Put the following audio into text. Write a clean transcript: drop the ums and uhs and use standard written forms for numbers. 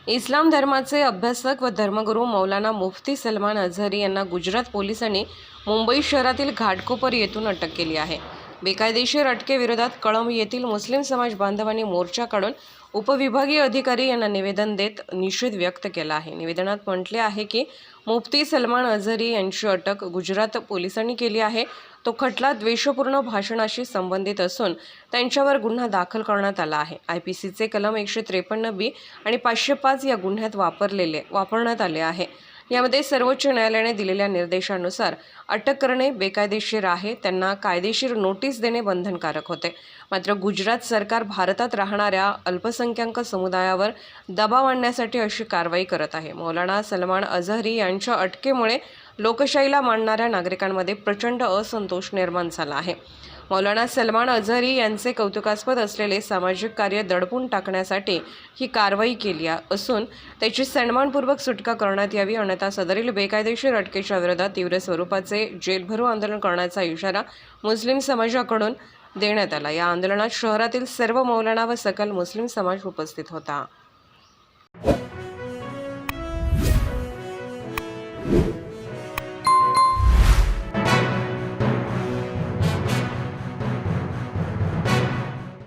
इस्लाम धर्माचे अभ्यासक व धर्मगुरू मौलाना मुफ्ती सलमान अझहरी यांना गुजरात पोलिसांनी मुंबई शहरातील घाटकोपर येथून अटक केली आहे। बेकायदेशीर अटकेविरोधात कळंब येथील मुस्लिम समाज बांधवांनी मोर्चा काढून उपविभागीय अधिकारी यांना निवेदन देत निषेध व्यक्त केला आहे। निवेदनात म्हटले आहे की मुफ्ती सलमान अझहरी यांची अटक गुजरात पोलिसांनी केली आहे। तो खटला द्वेषपूर्ण भाषणाशी संबंधित असून त्यांच्यावर गुन्हा दाखल करण्यात आला आहे। IPCचे कलम 153B आणि 505 या गुन्ह्यात वापरण्यात आले आहे। यामध्ये सर्वोच्च न्यायालयाने दिलेल्या निर्देशानुसार अटक करणे बेकायदेशीर आहे। त्यांना कायदेशीर नोटीस देणे बंधनकारक होते। मात्र गुजरात सरकार भारतात राहणाऱ्या अल्पसंख्याक समुदायावर दबाव आणण्यासाठी अशी कारवाई करत आहे। मौलाना सलमान अझहरी यांच्या अटकेमुळे लोकशाहीला मानणाऱ्या नागरिकांमध्ये प्रचंड असंतोष निर्माण झाला आहे। मौलाना सलमान अझहरी यांचे कौतुकास्पद असलेले सामाजिक कार्य दडपून टाकण्यासाठी ही कारवाई केली असून त्याची सन्मानपूर्वक सुटका करण्यात यावी, अन्यथा सदरील बेकायदेशीर अटकेच्या विरोधात तीव्र स्वरूपाचे जेलभरो आंदोलन करण्याचा इशारा मुस्लिम समाजाकडून देण्यात आला। या आंदोलनात शहरातील सर्व मौलाना व सकल मुस्लिम समाज उपस्थित होता।